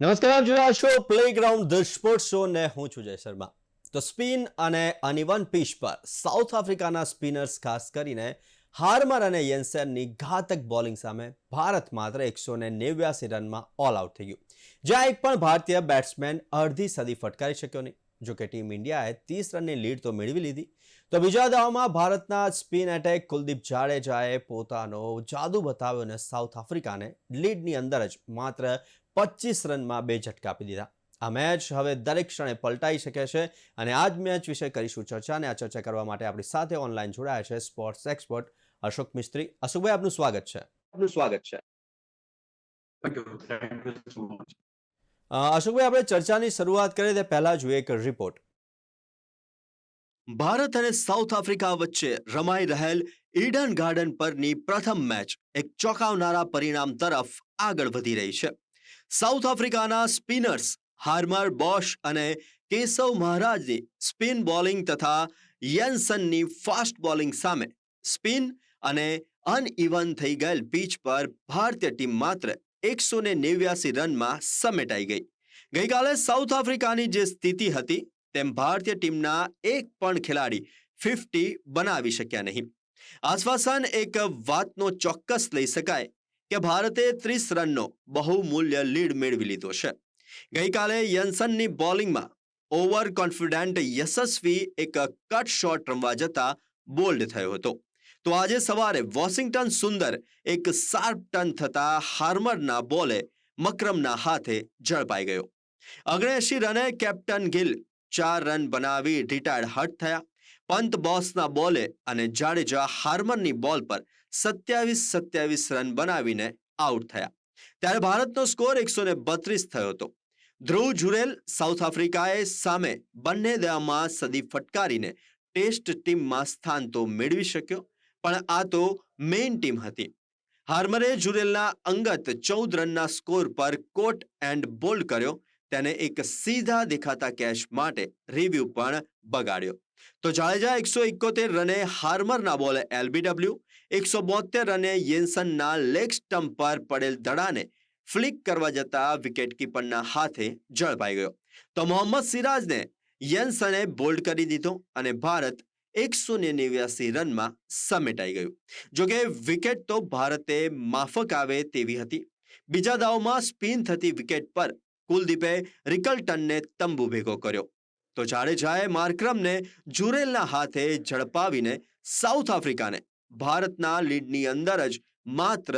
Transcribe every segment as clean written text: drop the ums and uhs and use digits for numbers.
નમસ્કાર, આપ જોઈ રહ્યા છો પ્લેગ્રાઉન્ડ ધ સ્પોર્ટ્સ શો ને હું છું જય શર્મા. તો સ્પિન અને અનઇવન પિચ પર સાઉથ આફ્રિકાના સ્પિનર્સ ખાસ કરીને હાર્મર અને યેન્સનની ઘાતક બોલિંગ સામે ભારત માત્ર 189 રનમાં ઓલ આઉટ થઈ ગયું, જ્યાં એક પણ ભારતીય બેટ્સમેન અડધી સદી ફટકારી શક્યો નહીં. જોકે ટીમ ઇન્ડિયાએ 30 રનની લીડ તો મેળવી લીધી. તો બીજા દાવમાં ભારતના સ્પિન એટેક કુલદીપ જાડેજાએ પોતાનો જાદુ બતાવ્યો અને સાઉથ આફ્રિકાને લીડની અંદર જ માત્ર 25 રનમાં 2 ઝટકા આપી દીધા. આ મેચ હવે દરેક ક્ષણે પલટાઈ શકે છે અને આ જ મેચ વિશે કરીશું ચર્ચા. અને આ ચર્ચા કરવા માટે આપણી સાથે ઓનલાઈન જોડાયા છે સ્પોર્ટ્સ એક્સપર્ટ અશોક મિસ્ત્રી. અશોકભાઈ, આપનું સ્વાગત છે. અશોકભાઈ, આપણે ચર્ચાની શરૂઆત કરીએ તે પહેલા જોઈએ એક રિપોર્ટ. ભારત અને સાઉથ આફ્રિકા વચ્ચે રમાઈ રહેલ ઈડન ગાર્ડન પરની પ્રથમ મેચ એક ચોંકાવનારા પરિણામ તરફ આગળ વધી રહી છે. સાઉથ આફ્રિકાના સ્પિનર્સ હાર્મર, બોશ અને કેશવ મહારાજની સ્પિન બોલિંગ તથા યેન્સનની ફાસ્ટ બોલિંગ સામે સ્પિન અને અનઇવન થઈ ગયેલ પીચ પર ભારતીય ટીમ માત્ર 189 રનમાં સમેટાઈ ગઈ. ગઈકાલે સાઉથ આફ્રિકાની જે સ્થિતિ હતી તેમ ભારતીય ટીમના એક પણ ખેલાડી 50 બનાવી શક્યા નહીં. આશ્વાસન એક વાતનો ચોક્કસ લઈ શકાય કે ભારતે 30 રનનો બહુમૂલ્ય લીડ મેળવી લીધો છે. ગઈકાલે યેન્સનની બોલિંગમાં ઓવર કોન્ફિડન્ટ યશસ્વી એક કટ શોટ રમવા જતા બોલ્ડ થયો હતો. તો આજે સવારે વોશિંગ્ટન સુંદર એક શાર્પ ટર્ન થતા હાર્મરના બોલે મકરમના હાથે ઝડપાઈ ગયો. 79 રને કેપ્ટન ગિલ 4 રન બનાવી રિટાયર્ડ હટ થયા. પંત બોસના બોલે અને જાડેજા હાર્મરની બોલ પર 27 રન બનાવીને આઉટ થયા. ત્યારે ભારતનો સ્કોર 132 થયો હતો. ધ્રુવ જુરેલ સાઉથ આફ્રિકાએ સામે બંને દાવમાં સદી ફટકારીને ટેસ્ટ ટીમમાં સ્થાન તો મેળવી શક્યો, પણ આ તો મેઇન ટીમ હતી. હાર્મરે જુરેલના અંગત 14 રનના સ્કોર પર કોટ એન્ડ બોલ્ડ કર્યો. તેને એક સીધા દેખાતા કેચ માટે રિવ્યુ પણ બગાડ્યો. તો જાડેજા 171 રને હાર્મરના બોલે LBW, 172 રને યેન્સનના લેગ સ્ટમ્પ પર પડેલ દડાને ફ્લિક કરવા જતા વિકેટકીપરના હાથે ઝડપાઈ ગયો. તો મોહમ્મદ સિરાજને યેન્સને બોલ્ડ કરી દીધો અને ભારત 189 રનમાં સમેટાઈ ગયું. જોકે વિકેટ તો ભારતે માફક આવે તેવી હતી. બીજા દાવમાં સ્પિન થતી વિકેટ પર કુલદીપે રિકલ્ટનને તંબુ ભેગો કર્યો. તો જાડેજાએ માર્કરમને જુરેલના હાથે ઝડપાવીને સાઉથ આફ્રિકાને ભારતના લીડની અંદર જ માત્ર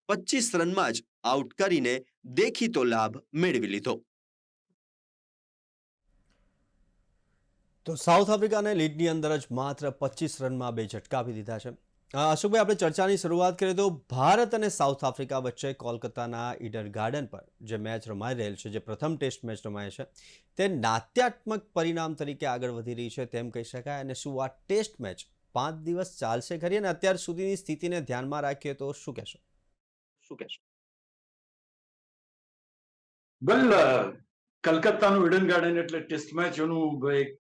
25 રનમાં જ આઉટ કરીને દેખીતો લાભ મેળવી લીધો. તો સાઉથ આફ્રિકાને લીડની અંદર જ માત્ર 25 રનમાં 2 ઝટકા આપી દીધા છે. અશોકભાઈ, આપણે ચર્ચાની શરૂઆત કરીએ તો ભારત અને સાઉથ આફ્રિકા વચ્ચે કોલકાતાના ઈડન ગાર્ડન પર જે મેચ રમાઈ રહેલ છે, જે પ્રથમ ટેસ્ટ મેચ રમાય છે, તે નાટ્યાત્મક પરિણામ તરીકે આગળ વધી રહી છે તેમ કહી શકાય. અને શું આ ટેસ્ટ મેચ 5 દિવસ ચાલશે ખરી? અને અત્યાર સુધીની સ્થિતિને ધ્યાનમાં રાખીએ તો શું કહેશો? કલકત્તાનું ઈડન ગાર્ડન એટલે ટેસ્ટ મેચોનું એક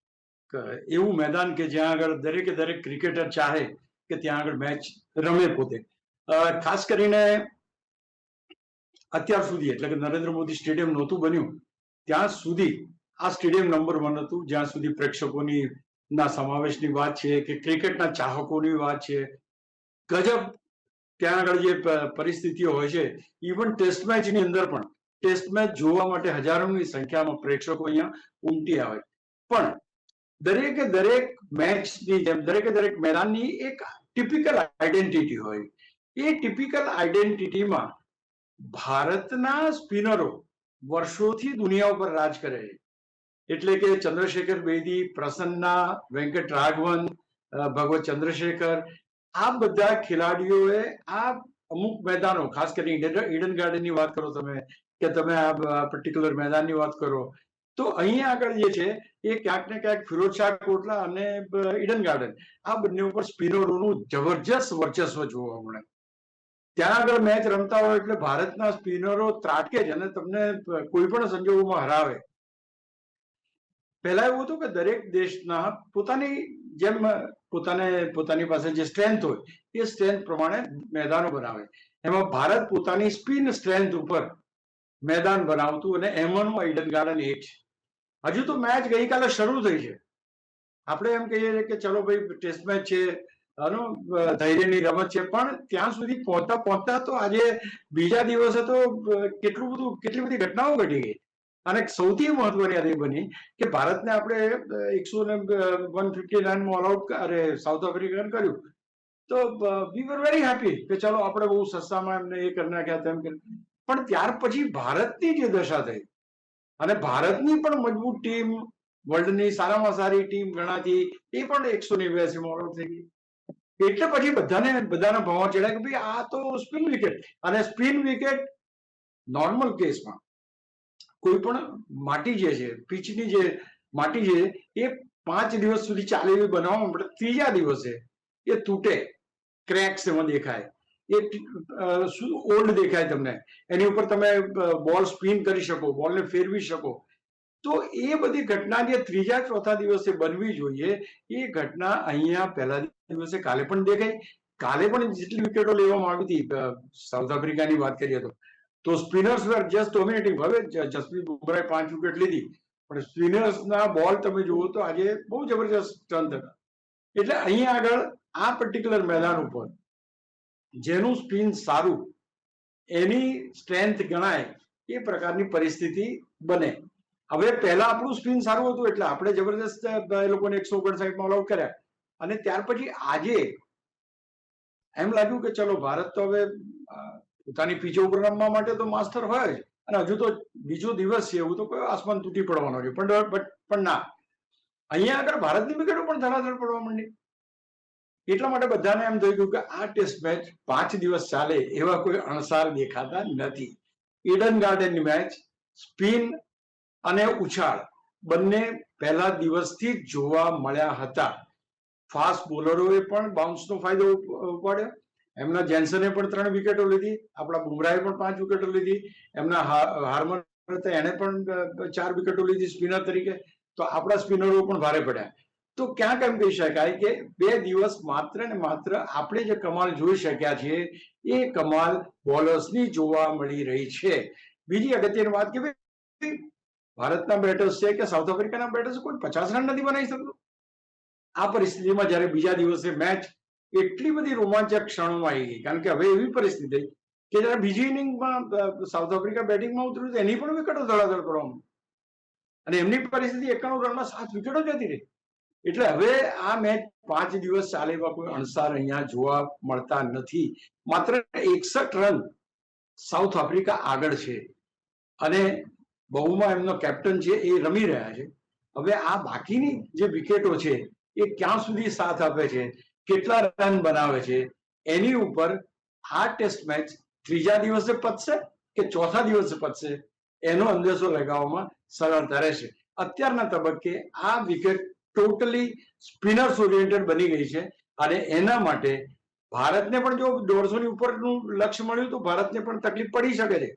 એવું મેદાન કે જ્યાં આગળ દરેક ક્રિકેટર ચાહે કે ત્યાં આગળ મેચ રમે પોતે. ખાસ કરીને અત્યાર સુધી એટલે કે નરેન્દ્ર મોદી સ્ટેડિયમ નહોતું બન્યું ત્યાં સુધી આ સ્ટેડિયમ નંબર 1 હતું. જ્યાં સુધી પ્રેક્ષકોની ના સમાવેશની વાત છે કે ક્રિકેટના ચાહકોની વાત છે, ગજબ ત્યાં આગળ જે પરિસ્થિતિઓ હોય છે. ઇવન ટેસ્ટ મેચની અંદર પણ ટેસ્ટ મેચ જોવા માટે હજારોની સંખ્યામાં પ્રેક્ષકો અહીંયા ઉમટી આવે. પણ દરેક મેચની જેમ દરેક મેદાનની એક ટિપિકલ આઈડેન્ટિટી હોય. એ ટિપિકલ આઈડેન્ટિટીમાં ભારતના સ્પિનરો વર્ષોથી દુનિયા ઉપર રાજ કરે છે. એટલે કે ચંદ્રશેખર બેદી, પ્રસન્ના, વેંકટ રાઘવન, ભગવત ચંદ્રશેખર, આ બધા ખેલાડીઓએ આ અમુક મેદાનો, ખાસ કરીને ઈડન ગાર્ડનની વાત કરો તમે, કે તમે આ પર્ટિક્યુલર મેદાનની વાત કરો, તો અહીંયા આગળ જે છે એ ક્યાંક ને ક્યાંક ફિરોઝશાહ કોટલા અને ઈડન ગાર્ડન આ બંને ઉપર સ્પિનરોનું જબરજસ્ત વર્ચસ્વ જોવા મળે. ત્યાં આગળ મેચ રમતા હોય એટલે ભારતના સ્પિનરો ત્રાટકે છે અને તમને કોઈ પણ સંજોગોમાં હરાવે. પહેલા એવું હતું કે દરેક દેશના પોતાની જેમ પોતાની પાસે જે સ્ટ્રેન્થ હોય એ સ્ટ્રેન્થ પ્રમાણે મેદાનો બનાવે. એમાં ભારત પોતાની સ્પિન સ્ટ્રેન્થ ઉપર મેદાન બનાવતું, અને એમાંનું ઈડન ગાર્ડન એક છે. હજુ તો મેચ ગઈકાલે શરૂ થઈ છે. આપણે એમ કહીએ છીએ કે ચલો ભાઈ ટેસ્ટ મેચ છે, ધૈર્યની રમત છે, પણ ત્યાં સુધી પહોંચતા પહોંચતા તો આજે બીજા દિવસે તો કેટલી બધી ઘટનાઓ ઘટી ગઈ. અને સૌથી મહત્વની આ બની કે ભારતને આપણે 159 ઓલ આઉટ સાઉથ આફ્રિકાને કર્યું, તો વી વર વેરી હેપી કે ચલો આપણે બહુ સસ્તામાં એમને એ કરી નાખ્યા તેમ કરી. પણ ત્યાર પછી ભારતની જે દશા થઈ, અને ભારતની પણ મજબૂત ટીમ, વર્લ્ડની સારામાં સારી ટીમ ગણાતી, એ પણ 189 ઓલ આઉટ થઈ ગઈ. એટલે પછી બધાના ભાવ ચડ્યા કે ભાઈ આ તો સ્પિન વિકેટ. અને સ્પિન વિકેટ નોર્મલ કેસમાં કોઈ પણ માટી જે છે, પિચની જે માટી છે, એ 5 દિવસ સુધી ચાલે એવી બનાવવા પડે. ત્રીજા દિવસે એ તૂટે, ક્રેક્સ એમાં દેખાય, એ ઓલ્ડ દેખાય તમને, એની ઉપર તમે બોલ સ્પિન કરી શકો, બોલને ફેરવી શકો. તો એ બધી ઘટના જે ત્રીજા ચોથા દિવસે બનવી જોઈએ, એ ઘટના અહીંયા પહેલા દિવસે કાલે પણ દેખાઈ. કાલે પણ જેટલી વિકેટો લેવામાં આવી હતી, સાઉથ આફ્રિકાની વાત કરીએ તો સ્પિનર્સ વેર જસ્ટ ડોમિનેટિંગ. હવે જસપ્રીત બુમરાહે 5 વિકેટ લીધી, પણ સ્પિનર્સના બોલ તમે જુઓ તો આજે બહુ જબરજસ્ત ટર્ન થતા. એટલે અહીંયા આગળ આ પર્ટિક્યુલર મેદાન ઉપર જેનું સ્પિન સારું, એની સ્ટ્રેન્થ ગણાય, એ પ્રકારની પરિસ્થિતિ બને. હવે પહેલા આપણું સ્પિન સારું હતું એટલે આપણે જબરદસ્ત એ લોકોને 159 ઓલ આઉટ કર્યા, અને ત્યાર પછી આજે એમ લાગ્યું કે ચલો ભારત તો હવે પોતાની પીચો ઉપર રમવા માટે તો માસ્ટર હોય જ, અને હજુ તો બીજો દિવસ છે, એવું તો કોઈ આસમાન તૂટી પડવાનો છે. પણ ના, અહીંયા આગળ ભારતની વિકેટો પણ ધડાધડ પડવા માંડી. એટલા માટે બધાને એમ થઈ ગયું કે આ ટેસ્ટ મેચ 5 દિવસ ચાલે એવા કોઈ અણસાર દેખાતા નથી. ઈડન ગાર્ડનની મેચ સ્પિન અને ઉછાળ બંને પહેલા દિવસથી જ જોવા મળ્યા હતા. ફાસ્ટ બોલરોએ પણ બાઉન્સનો ફાયદો ઉપાડ્યો. એમના જેન્સને પણ 3 વિકેટો લીધી, આપણા બુમરાહે પણ 5 વિકેટો લીધી, એમના હાર્મર એને પણ 4 વિકેટો લીધી સ્પિનર તરીકે. તો આપણા સ્પિનરો પણ ભારે પડ્યા. તો ક્યાંક એમ કહી શકાય કે 2 દિવસ માત્ર ને માત્ર આપણે જે કમાલ જોઈ શક્યા છીએ, એ કમાલ બોલર્સની જોવા મળી રહી છે. બીજી અગત્યની વાત કે ભારતના બેટર્સ છે કે સાઉથ આફ્રિકાના બેટર્સ કોઈ 50 રન નથી બનાવી શકતું. આ પરિસ્થિતિમાં જ્યારે બીજા દિવસે મેચ એટલી બધી રોમાંચક ક્ષણોમાં આવી ગઈ, કારણ કે હવે એવી પરિસ્થિતિ થઈ કે જયારે બીજી ઇનિંગમાં સાઉથ આફ્રિકા બેટિંગમાં ઉતર્યું, એની પણ વિકેટો ધડાધડ પડવામાં, અને એમની પરિસ્થિતિ 91 રનમાં 7 વિકેટો જતી રહી. એટલે હવે આ મેચ 5 દિવસ ચાલે એવા કોઈ અણસાર અહીંયા જોવા મળતા નથી. માત્ર 61 રન સાઉથ આફ્રિકા આગળ છે, અને બહુમાં એમનો કેપ્ટન છે એ રમી રહ્યા છે. હવે આ બાકીની જે વિકેટો છે એ ક્યાં સુધી સાથ આપે છે, કેટલા રન બનાવે છે, એની ઉપર આ ટેસ્ટ મેચ ત્રીજા દિવસે પતશે કે ચોથા દિવસે પતશે, એનો અંદેશો લગાવવામાં સરળતા રહેશે. અત્યારના તબક્કે આ વિકેટ ટોટલી સ્પિનર્સ ઓરિએન્ટેડ બની ગઈ છે, અને એના માટે ભારતને પણ જો 150 ની ઉપરનું લક્ષ્ય મળ્યું તો ભારતને પણ તકલીફ પડી શકે છે.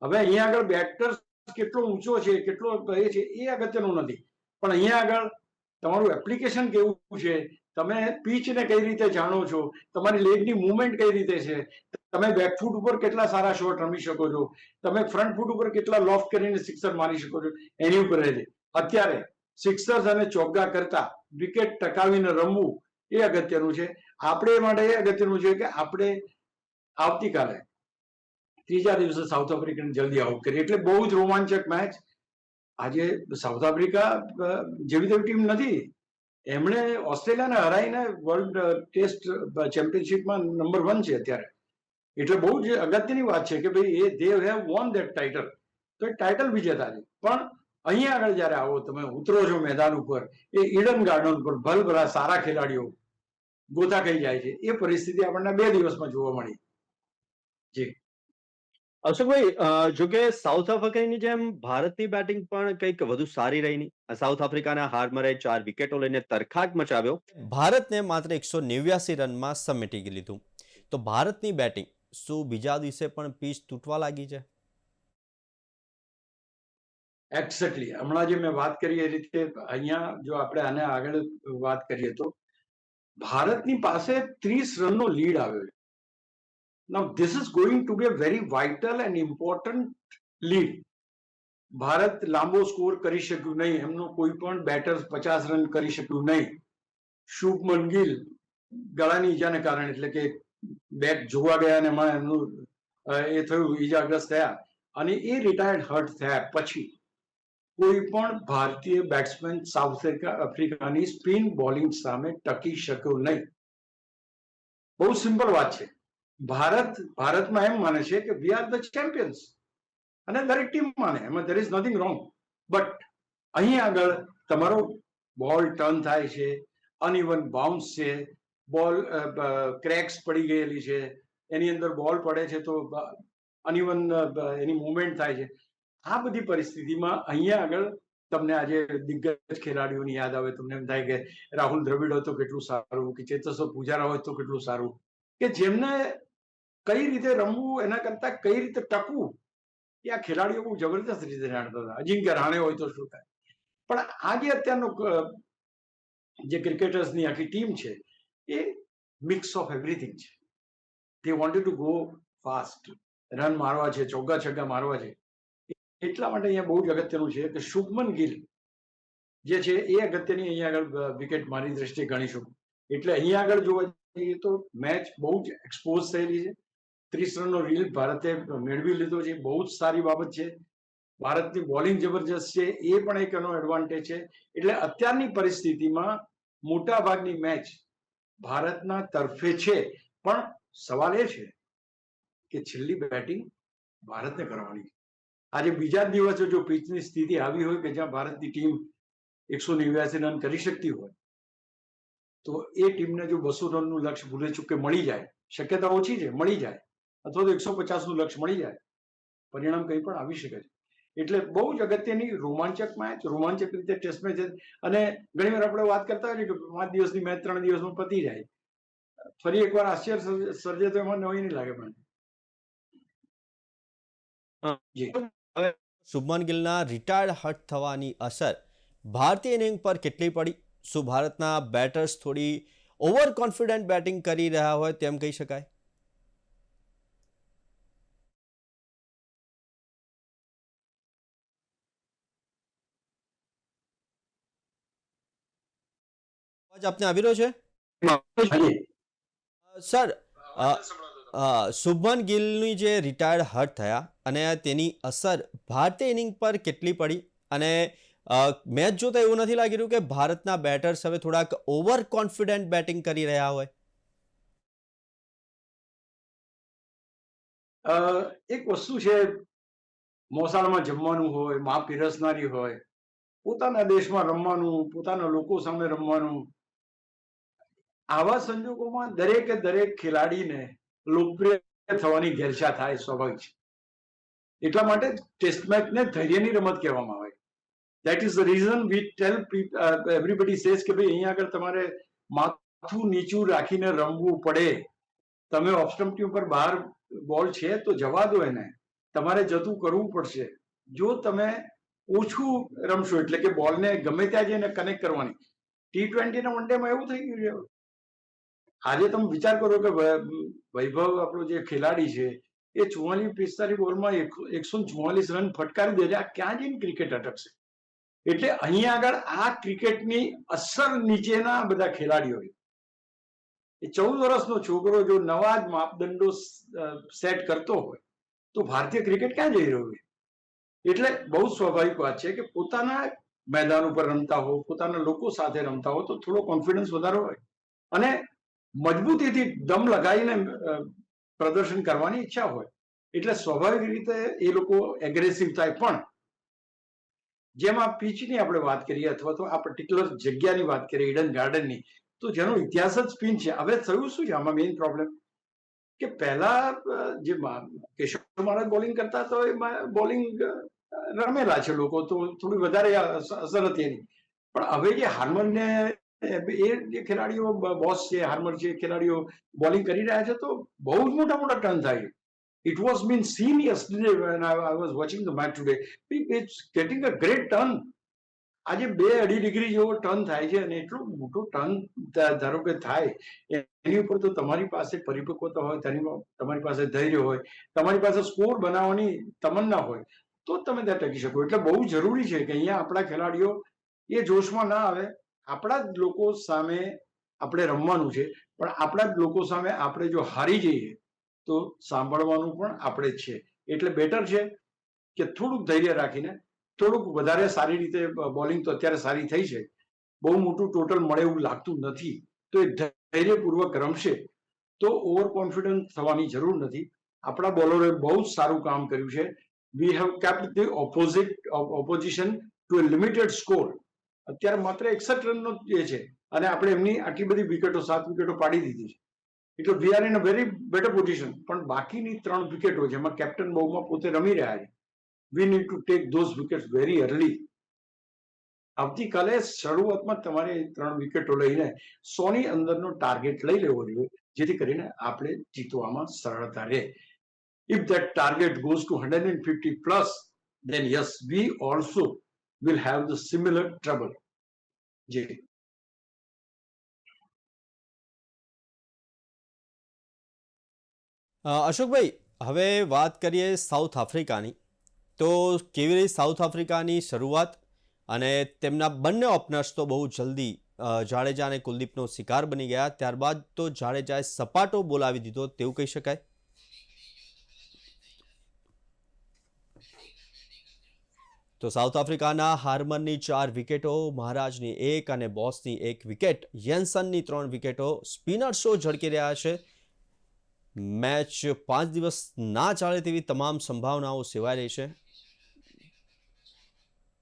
હવે અહીંયા આગળ બેટર્સ કેટલો ઊંચો છે, કેટલો એ છે, એ અગત્યનું નથી, પણ અહીંયા આગળ તમારું એપ્લિકેશન કેવું છે, તમે પીચને કઈ રીતે જાણો છો, તમારી લેગની મુવમેન્ટ કઈ રીતે છે, તમે બેકફૂટ ઉપર કેટલા સારા શોટ રમી શકો છો, તમે ફ્રન્ટ ફૂટ ઉપર કેટલા લોફ્ટ કરીને સિક્સર મારી શકો છો, એની ઉપર રહે છે. અત્યારે સિક્સર્સ અને ચોગ્ગા કરતા વિકેટ ટકાવીને રમવું એ અગત્યનું છે. આપણે માટે એ અગત્યનું છે કે આપણે આવતીકાલે ત્રીજા દિવસે સાઉથ આફ્રિકાને જલ્દી આઉટ કરી, એટલે બહુ જ રોમાંચક મેચ. આજે સાઉથ આફ્રિકા જેવી તેવી ટીમ નથી, એમણે ઓસ્ટ્રેલિયાને હરાઈને વર્લ્ડ ટેસ્ટ ચેમ્પિયનશિપમાં નંબર 1 છે અત્યારે. એટલે બહુ જ અગત્યની વાત છે કે ભાઈ they have von that title, તો એ ટાઇટલ વિજેતા છે. પણ અહીંયા આગળ જયારે આવો, તમે ઉતરો છો મેદાન ઉપર, એ ઈડન ગાર્ડન ઉપર ભલભલા સારા ખેલાડીઓ ગોતા ખાઈ જાય છે, એ પરિસ્થિતિ આપણને 2 દિવસમાં જોવા મળી. જી અશોકભાઈ, જોકે સાઉથ આફ્રિકાની જેમ ભારતની બેટિંગ પણ કંઈક વધુ સારી રહી નહીં. સાઉથ આફ્રિકાના હાર્મરે 4 વિકેટો લઈને તરખાટ મચાવ્યો. ભારતને માત્ર 189 રનમાં સમેટી લીધું. તો ભારતની બેટિંગ શું બીજા દિવસે પણ પીચ તૂટવા લાગી છે? એક્ઝેક્ટલી હમણાં જે મેં વાત કરી એ રીતે અહીંયા જો આપણે આને આગળ વાત કરીએ તો ભારતની પાસે 30 રનનો લીડ આવ્યો છે. Now this is going to be a very vital and important lead. Bharat લાંબો સ્કોર કરી શક્યું નહીં, એમનો કોઈ પણ બેટર 50 રન કરી શક્યું નહીં. શુભમન ગિલ ગળાની ઈજાને કારણે, એટલે કે બેટ જોવા ગયા અને એમાં એમનું એ થયું, ઈજાગ્રસ્ત થયા અને એ રિટાયર્ડ હર્ટ થયા પછી કોઈ પણ ભારતીય બેટ્સમેન સાઉથ આફ્રિકાની સ્પિન બોલિંગ સામે ટકી શક્યો નહીં. બહુ સિમ્પલ વાત છે. ભારતમાં એમ માને છે કે વી આર ધ ચેમ્પિયન્સ, અને દરેક ટીમ માને, એમાં there is nothing wrong. But અહીં આગળ તમારો બોલ ટર્ન થાય છે, અનઇવન બાઉન્સ છે, બોલ ક્રેક્સ પડી ગયેલી છે, એની અંદર બોલ પડે છે તો અનઇવન એની મુવમેન્ટ થાય છે. આ બધી પરિસ્થિતિમાં અહીંયા આગળ તમને આજે દિગ્ગજ ખેલાડીઓની યાદ આવે, તમને એમ થાય કે રાહુલ દ્રવિડ હોય તો કેટલું સારું, કે ચેતેશ્વર પૂજારા હોય તો કેટલું સારું, કે જેમને કઈ રીતે રમવું એના કરતા કઈ રીતે ટકવું, એ આ ખેલાડીઓ બહુ જબરદસ્ત રીતે જાણતા હતા. અજિંક્ય રહાણે હોય તો શું થાય. પણ આ જે અત્યારનો જે ક્રિકેટર્સની આખી ટીમ છે એ મિક્સ ઓફ એવરીથિંગ છે. દે wanted to go fast, run મારવા છે, ચોગ્ગા છગ્ગા મારવા છે. એટલા માટે અહીંયા બહુ જ અગત્યનું છે કે શુભમન ગિલ જે છે એ અગત્યની અહીંયા આગળ વિકેટ મારી દ્રષ્ટિએ ગણીશું. એટલે અહીંયા આગળ જોવા જઈએ તો મેચ બહુ જ એક્સપોઝ થયેલી છે. 30 રનનો લીડ ભારતે મેળવી લીધો છે, બહુ જ સારી બાબત છે. ભારતની બોલિંગ જબરજસ્ત છે, એ પણ એક એનો એડવાન્ટેજ છે. એટલે અત્યારની પરિસ્થિતિમાં મોટા ભાગની મેચ ભારતના તરફે છે. પણ સવાલ એ છે કે છેલ્લી બેટિંગ ભારતને કરવાની છે. આજે બીજા જ દિવસે જો પિચની સ્થિતિ આવી હોય કે જ્યાં ભારતની ટીમ 189 રન કરી શકતી હોય તો એ ટીમને જો 200 રનનું લક્ષ્ય ભૂલે ચૂકે મળી જાય, શક્યતા ઓછી છે, મળી જાય, અથવા તો 150નું લક્ષ્ય મળી જાય, પરિણામ કંઈ પણ આવી શકે છે. એટલે બહુ જ અગત્યની રોમાંચક મેચ, રોમાંચક રીતે ટેસ્ટ મેચ છે. અને ઘણી વાર આપણે વાત કરતા હોઈએ કે 5 દિવસની મેચ 3 દિવસમાં પતી જાય. ફરી એકવાર આશ્ચર્ય સર્જે તો એમાં નવાઈ નહીં લાગે મને. જી. શુભમન ગિલના રિટાયર્ડ હર્ટ થવાની અસર ભારતીય ઇનિંગ પર કેટલી પડી? શું ભારતના બેટર્સ થોડી ઓવર કોન્ફિડન્ટ બેટિંગ કરી રહ્યા હોય તેમ કહી શકાય? અવાજ આપને આવી રહ્યો છે સર? શુભમન ગિલની જે રિટાયર્ડ હર્ટ થયા અને તેની અસર ભારતીય ઇનિંગ પર કેટલી પડી? અને મેચ જોતા એવું નથી લાગી રહ્યું કે ભારતના બેટર્સ હવે થોડાક ઓવર કોન્ફિડન્ટ બેટિંગ કરી રહ્યા હોય? એક વસ્તુ છે, મોસાળમાં જમવાનું હોય, મા પીરસનારી હોય, પોતાના દેશમાં રમવાનું, પોતાના લોકો સામે રમવાનું, આવા સંજોગોમાં દરેકે દરેક ખેલાડીને લોકપ્રિય થવાની ઘેલછા થાય, સ્વાભાવિક છે. એટલા માટે ટેસ્ટ મેચને ધૈર્યની રમત કહેવામાં આવે. That is the reason we tell everybody says કે ભાઈ અહીંયા આગળ તમારે માથું નીચું રાખીને રમવું પડે. તમે ઓફ સ્ટમ્પની ઉપર બહાર બોલ છે તો જવા દો એને, તમારે જતું કરવું પડશે. જો તમે ઓછું રમશો, એટલે કે બોલને ગમે ત્યાં જઈને કનેક્ટ કરવાની. T20 ના વન ડેમાં એવું થઈ ગયું છે. આજે તમે વિચાર કરો કે વૈભવ આપણો જે ખેલાડી છે એ 44-45 બોલમાં 144 રન ફટકારી દે છે. આ ક્યાં જઈને ક્રિકેટ અટકશે? એટલે અહીંયા આગળ આ ક્રિકેટની અસર નીચેના બધા ખેલાડીઓ, એ 14 વર્ષનો છોકરો જો નવા જ માપદંડો સેટ કરતો હોય તો ભારતીય ક્રિકેટ ક્યાં જઈ રહ્યું છે? એટલે બહુ સ્વાભાવિક વાત છે કે પોતાના મેદાન ઉપર રમતા હો, પોતાના લોકો સાથે રમતા હો તો થોડો કોન્ફિડન્સ વધારે હોય અને મજબૂતીથી દમ લગાવીને પ્રદર્શન કરવાની ઈચ્છા હોય. એટલે સ્વાભાવિક રીતે એ લોકો એગ્રેસિવ થાય. પણ જેમ આ પીચની આપણે વાત કરીએ અથવા તો આ પર્ટિક્યુલર જગ્યાની વાત કરીએ, ઈડન ગાર્ડનની, તો જેનો ઇતિહાસ જ સ્પિન છે. હવે થયું શું છે આમાં મેઇન પ્રોબ્લેમ કે પહેલા જે કેશવ મહારાજ બોલિંગ કરતા તો એમાં બોલિંગ રમેલા છે લોકો, તો થોડી વધારે અસર હતી એની. પણ હવે જે હાર્મરને એ જે ખેલાડીઓ બોસ છે, હાર્મર જે ખેલાડીઓ બોલિંગ કરી રહ્યા છે તો બહુ જ મોટા મોટા ટર્ન થાય. It was been seen yesterday when I was watching the match today. It's getting a great turn. આજે 2-2.5 ડિગ્રી જેવો ટર્ન થાય છે અને એટલું મોટું ટર્ન ધારો કે થાય એની ઉપર તો તમારી પાસે પરિપક્વતા હોય, તમારી પાસે ધૈર્ય હોય, તમારી પાસે સ્કોર બનાવવાની તમન્ના હોય, તો જ તમે ત્યાં ટકી શકો. એટલે બહુ જરૂરી છે કે અહીંયા આપણા ખેલાડીઓ એ જોશમાં ના આવે. આપણા જ લોકો સામે આપણે રમવાનું છે, પણ આપણા જ લોકો સામે આપણે જો હારી જઈએ તો સાંભળવાનું પણ આપણે જ છે. એટલે બેટર છે કે થોડુંક ધૈર્ય રાખીને, થોડુંક વધારે સારી રીતે બોલિંગ તો અત્યારે સારી થઈ છે, બહુ મોટું ટોટલ મળે એવું લાગતું નથી, તો એ ધૈર્યપૂર્વક રમશે તો ઓવર કોન્ફિડન્સ થવાની જરૂર નથી. આપણા બોલરોએ બહુ જ સારું કામ કર્યું છે. We have kept the opposition to a limited score. અત્યારે માત્ર 61 રનનો એ છે અને આપણે એમની આટલી બધી વિકેટો 7 વિકેટો પાડી દીધી છે. એટલે we are in a very better position. પણ બાકીની 3 વિકેટો જેમાં કેપ્ટન બહુમાં પોતે રમી રહ્યા છે, we need to take those wickets very early. આવતીકાલે શરૂઆતમાં તમારે 3 વિકેટો લઈને 100 ની અંદરનો ટાર્ગેટ લઈ લેવો જોઈએ, જેથી કરીને આપણે જીતવામાં સરળતા રહે. If that target goes to 150 plus, then yes, we also will have the similar trouble. જી. અશોકભાઈ, હવે વાત કરીએ સાઉથ આફ્રિકાની. તો કેવી રહી સાઉથ આફ્રિકાની શરૂઆત, અને તેમના બંને ઓપનર્સ તો બહુ જલ્દી જાડેજા અને કુલદીપનો શિકાર બની ગયા. ત્યારબાદ તો જાડેજાએ સપાટો બોલાવી દીધો તેવું કહી શકાય. તો સાઉથ આફ્રિકાના હાર્મનની 4 વિકેટો, મહારાજની 1 અને બોસની 1 વિકેટ, યેન્સનની 3 વિકેટો. સ્પિનર્સો ઝળકી રહ્યા છે. મેચ 5 દિવસ ના ચાલે તેવી તમામ સંભાવનાઓ સેવાઈ રહી છે.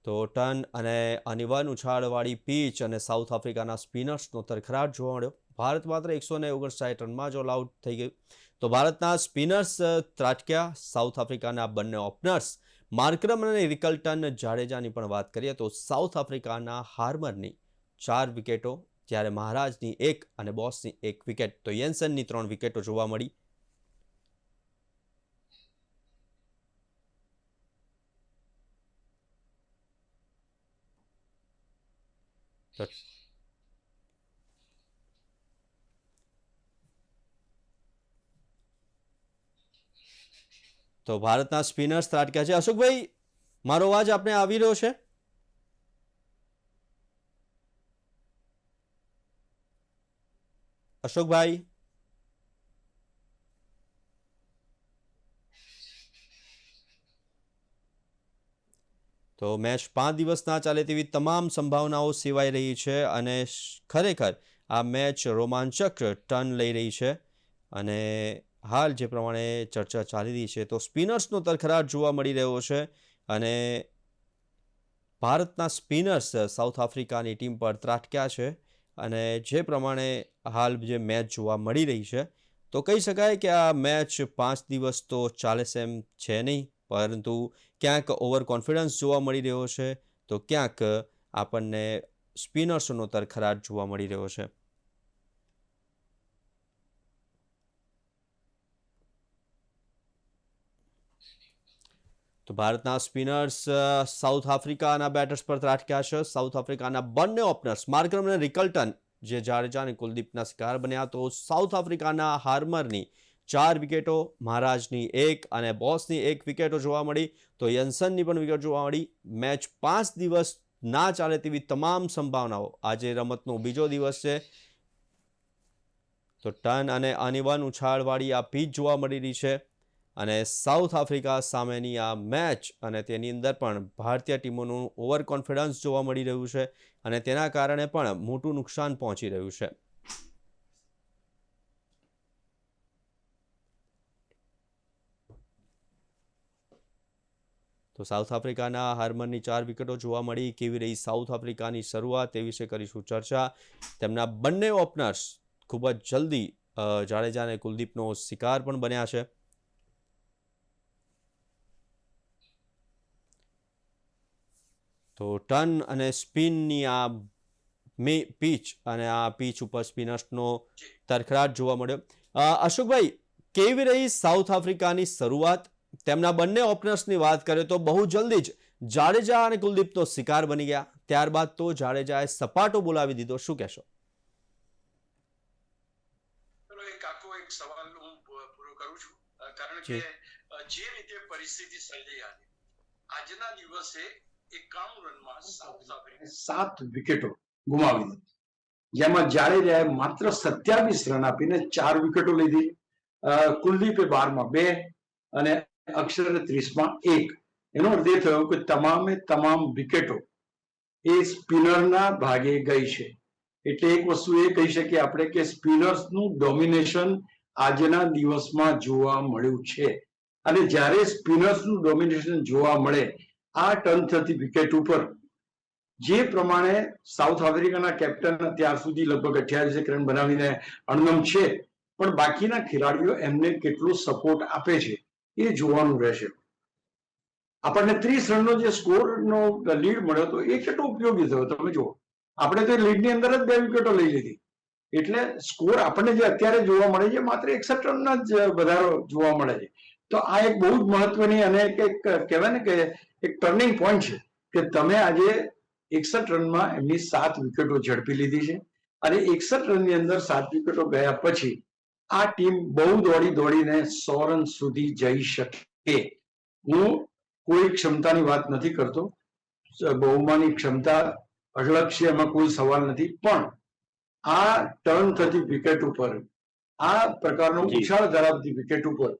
તો ટન અને અનિવન ઉછાળવાળી પીચ અને સાઉથ આફ્રિકાના સ્પિનર્સનો તરખરાટ જોવા મળ્યો. ભારત માત્ર 159 રનમાં જ ઓલ આઉટ થઈ ગયું. તો ભારતના સ્પિનર્સ ત્રાટક્યા. સાઉથ આફ્રિકાના બંને ઓપનર્સ માર્કરમ અને રિકલ્ટન જાડેજાની પણ વાત કરીએ તો સાઉથ આફ્રિકાના હાર્મરની 4 વિકેટો, જ્યારે મહારાજની 1 અને બોસની 1 વિકેટ. તો યેન્સનની 3 વિકેટો જોવા મળી. તો ભારતના સ્પિનર્સ ત્રાટક્યા છે. અશોકભાઈ, મારો અવાજ આપને આવી રહ્યો છે? અશોકભાઈ? તો મેચ 5 દિવસ ના ચાલે તેવી તમામ સંભાવનાઓ સેવાઈ રહી છે, અને ખરેખર આ મેચ રોમાંચક ટર્ન લઈ રહી છે. અને હાલ જે પ્રમાણે ચર્ચા ચાલી રહી છે તો સ્પિનર્સનો તરખરાટ જોવા મળી રહ્યો છે, અને ભારતના સ્પિનર્સ સાઉથ આફ્રિકાની ટીમ પર ત્રાટક્યા છે. અને જે પ્રમાણે હાલ જે મેચ જોવા મળી રહી છે તો કહી શકાય કે આ મેચ 5 દિવસ તો ચાલે એમ છે નહીં, પરંતુ ક્યાંક ઓવર કોન્ફિડન્સ જોવા મળી રહ્યો છે, તો ક્યાંક આપણને સ્પિનર્સનો તરખરાટ જોવા મળી રહ્યો છે. તો ભારતના સ્પિનર્સ સાઉથ આફ્રિકાના બેટર્સ પર ત્રાટક્યા છે. સાઉથ આફ્રિકાના બંને ઓપનર્સ માર્કરમ અને રિકલ્ટન જે જાડેજા અને કુલદીપના શિકાર બન્યા. તો સાઉથ આફ્રિકાના હાર્મરની 4 વિકેટો, મહારાજની 1 અને બોસની 1 વિકેટો જોવા મળી. તો યન્સનની પણ વિકેટ જોવા મળી. મેચ 5 દિવસ ના ચાલે તેવી તમામ સંભાવનાઓ. આજે રમતનો બીજો દિવસ છે, તો ટન અને અનિવન ઉછાળવાળી આ પીચ જોવા મળી રહી છે. અને સાઉથ આફ્રિકા સામેની આ મેચ અને તેની અંદર પણ ભારતીય ટીમોનું ઓવર કોન્ફિડન્સ જોવા મળી રહ્યું છે, અને તેના કારણે પણ મોટું નુકસાન પહોંચી રહ્યું છે. તો સાઉથ આફ્રિકાના હાર્મનની 4 વિકેટો જોવા મળી. કેવી રહી સાઉથ આફ્રિકાની શરૂઆત તે વિશે કરીશું ચર્ચા. તેમના બંને ઓપનર્સ ખૂબ જ જલ્દી જાડેજા અને કુલદીપનો શિકાર પણ બન્યા છે. તો ટર્ન અને સ્પિનની આ પીચ, અને આ પીચ ઉપર સ્પિનર્સનો તરખરાટ જોવા મળ્યો. અશોકભાઈ, કેવી રહી સાઉથ આફ્રિકાની શરૂઆત? તેમના બંને ઓપનર્સની વાત કરીએ તો બહુ જલ્દી જ જાડેજા અને કુલદીપનો શિકાર બની ગયા. ત્યારબાદ તો જાડેજાએ સપાટો બોલાવી દીધો. શું કહેશો? એક સવાલ હું પૂરો કરું છું, કારણ કે જે રીતે પરિસ્થિતિ સર્જાઈ હતી, આજના દિવસે 91 રનમાં સાઉથ આફ્રિકાએ 7 વિકેટો ગુમાવી દીધી, જેમાં જાડેજાએ માત્ર 27 રન આપીને 4 વિકેટો લીધી. કુલદીપે 12માં 2 અને અક્ષરે 30માં 1. એનો અર્થ એ થયો કે તમામ વિકેટો એ સ્પિનરના ભાગે ગઈ છે. એટલે એક વસ્તુ એ કહી શકીએ આપણે કે સ્પિનર્સનું ડોમિનેશન આજના દિવસમાં જોવા મળ્યું છે. અને જ્યારે સ્પિનર્સનું ડોમિનેશન જોવા મળે આ ટર્ન થતી વિકેટ ઉપર, જે પ્રમાણે સાઉથ આફ્રિકાના કેપ્ટન અત્યાર સુધી લગભગ 28 રન બનાવીને અણનમ છે, પણ બાકીના ખેલાડીઓ એમને કેટલો સપોર્ટ આપે છે એ જોવાનું રહેશે. આપણને 30 રનનો જે સ્કોરનો લીડ મળ્યો હતો એ કેટલો ઉપયોગી થયો તમે જુઓ. આપણે તો લીડની અંદર જ 2 વિકેટો લઈ લીધી, એટલે સ્કોર આપણને જે અત્યારે જોવા મળે છે માત્ર 61 રનના જ વધારો જોવા મળે છે. તો આ એક બહુ જ મહત્વની અને એક કહેવાય ને કે એક ટર્નિંગ પોઈન્ટ છે કે તમે આજે 61 રનમાં એમની 7 વિકેટો ઝડપી લીધી છે. અને 61 રનની અંદર 7 વિકેટો ગયા પછી આ ટીમ બહુ દોડીને 100 રન સુધી જઈ શકે. હું કોઈ ક્ષમતાની વાત નથી કરતો, બહુમાની ક્ષમતા અઢળક છે, એમાં કોઈ સવાલ નથી, પણ આ ટર્ન થતી વિકેટ ઉપર, આ પ્રકારનો ઉછાળ ધરાવતી વિકેટ ઉપર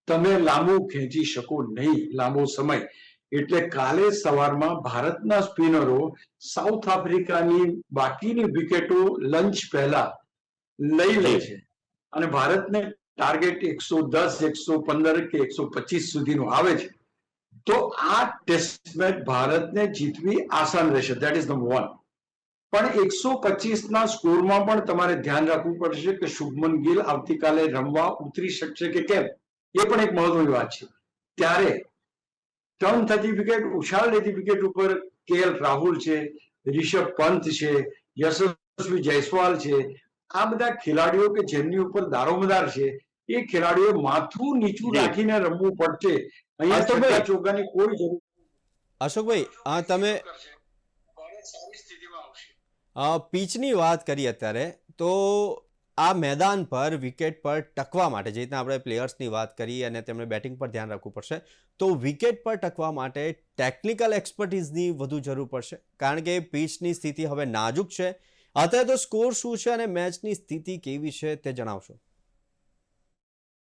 તમે લાંબુ ખેંચી શકો નહીં લાંબો સમય. એટલે કાલે સવારમાં ભારતના સ્પિનરો સાઉથ આફ્રિકાની બાકીની વિકેટો લંચ પહેલા લઈ લે છે અને ભારતને ટાર્ગેટ 110, 115 કે 125 સુધીનું આવે છે. તો આ ટેસ્ટ મેચ ભારતને જીતવી આસાન રહેશે. That is number 1. પણ 125ના સ્કોરમાં પણ તમારે ધ્યાન રાખવું પડશે કે શુભમન ગિલ આવતીકાલે રમવા ઉતરી શકશે કે કેમ, એ પણ એક મહત્વની વાત છે. ત્યારે ટર્ન થતી વિકેટ, ઉછાળ લેતી વિકેટ ઉપર KL રાહુલ છે, રિષભ પંત છે, યશસ્વી જયસ્વાલ છે, આ બધા ખેલાડીઓ કે જેમની ઉપર દારોમદાર છે, એ ખેલાડીઓ માથું નીચું રાખીને રમવું પડશે. અહીંયા છક્કા ચોગ્ગાની કોઈ જરૂર. અશોકભાઈ, તમે સારી સ્થિતિમાં આવશે. પીચની વાત કરી અત્યારે, તો આ મેદાન પર વિકેટ પર ટકવા માટે, જે રીતના આપણે પ્લેયર્સની વાત કરી અને તેમણે બેટિંગ પર ધ્યાન રાખવું પડશે, તો વિકેટ પર ટકવા માટે ટેકનિકલ એક્સપર્ટીઝની વધુ જરૂર પડશે, કારણ કે પીચની સ્થિતિ હવે નાજુક છે. અત્યારે તો સ્કોર શું છે અને મેચની સ્થિતિ કેવી છે તે જણાવશો.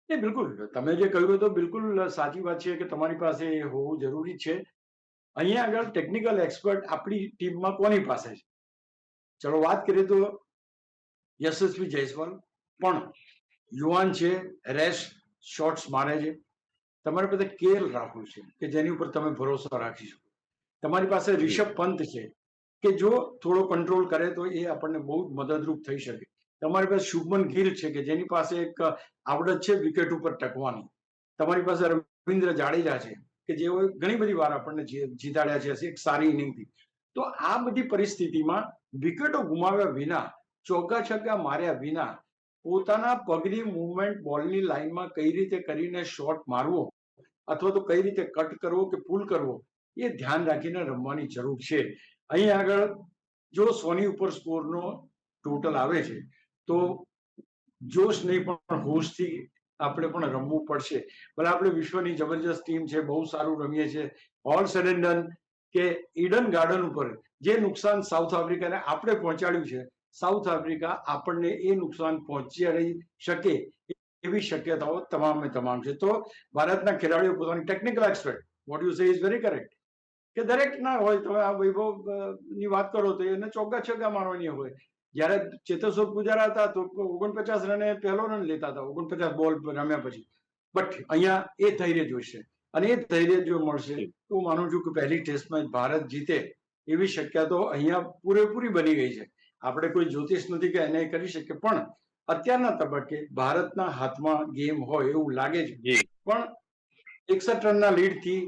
બિલકુલ, તમે જે કહ્યું તો બિલકુલ સાચી વાત છે કે તમારી પાસે હોવું જરૂરી છે. અહીંયા આગળ ટેકનિકલ એક્સપર્ટ આપણી ટીમમાં કોની પાસે છે? ચલો વાત કરીએ તો યશસ્વી જયસ્વાલ પણ યુવાન છે, રેશ શોટ્સ મારે છે. તમારી પાસે KL રાહુલ છે કે જેની ઉપર તમે ભરોસો રાખી શકો. તમારી પાસે રિષભ પંત છે કે જો થોડો કંટ્રોલ કરે તો એ આપણને બહુ મદદરૂપ થઈ શકે. તમારી પાસે શુભમન ગિલ છે કે જેની પાસે એક આવડત છે વિકેટ ઉપર ટકવાની. તમારી પાસે રવિન્દ્ર જાડેજા છે કે જેઓ ઘણી બધી વાર આપણને જીતાડ્યા છે એક સારી ઇનિંગથી. તો આ બધી પરિસ્થિતિમાં વિકેટો ગુમાવ્યા વિના, ચોગ્ગા છગ્ગા માર્યા વિના, પોતાના પગની મૂવમેન્ટ બોલની લાઈનમાં કઈ રીતે કરીને શોટ મારવો અથવા તો કઈ રીતે કટ કરવો કે પુલ કરવો, એ ધ્યાન રાખીને રમવાની જરૂર છે. અહીં આગળ જો 100ની ઉપર સ્કોરનો ટોટલ આવે છે તો જોશ નહીં પણ હોશથી આપણે પણ રમવું પડશે. ભલે આપણે વિશ્વની જબરજસ્ત ટીમ છે, બહુ સારું રમીએ છીએ, ઓલ સડ એન્ડ ડન કે ઈડન ગાર્ડન ઉપર જે નુકસાન સાઉથ આફ્રિકાને આપણે પહોંચાડ્યું છે, સાઉથ આફ્રિકા આપણને એ નુકસાન પહોંચાડી શકે એવી શક્યતાઓ તમામ છે. તો ભારતના ખેલાડીઓ પોતાની technical expert, what you say is very correct, કે દરેક ના હોય. તમે આ વૈભવની વાત કરો તો એને ચોગ્ગા છગ્ગા મારવાની હોય. જ્યારે ચેતેશ્વર પૂજારા હતા તો 49 રને પહેલો રન લેતા હતા, 49 બોલ રમ્યા પછી. બટ અહીંયા એ ધૈર્ય જોઈશે અને એ ધૈર્ય જો મળશે તો હું માનું છું કે પહેલી ટેસ્ટમાં ભારત જીતે એવી શક્યતાઓ અહીંયા પૂરેપૂરી બની ગઈ છે. આપણે કોઈ જ્યોતિષ નથી કે એને કરી શકીએ, પણ અત્યારના તબક્કે ભારતના હાથમાં ગેમ હોય એવું લાગે છે. પણ 61 રનના લીડથી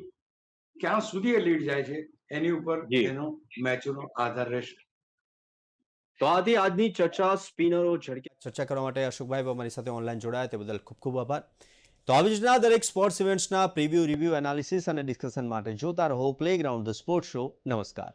ક્યાં સુધી એ લીડ જાય છે એની ઉપર એનો મેચનો આધાર રહેશે. તો આજની ચર્ચા સ્પિનરો ચર્ચા કરવા માટે અશોકભાઈ અમારી સાથે ઓનલાઈન જોડાયા તે બદલ ખૂબ ખૂબ આભાર. તો આવી રીતના દરેક સ્પોર્ટ્સ ઇવેન્ટ્સના પ્રિવ્યુ, રિવ્યુ, એનાલિસિસ અને ડિસ્કશન માટે જોતા રહો પ્લેગ્રાઉન્ડ ધ સ્પોર્ટ્સ શો. નમસ્કાર.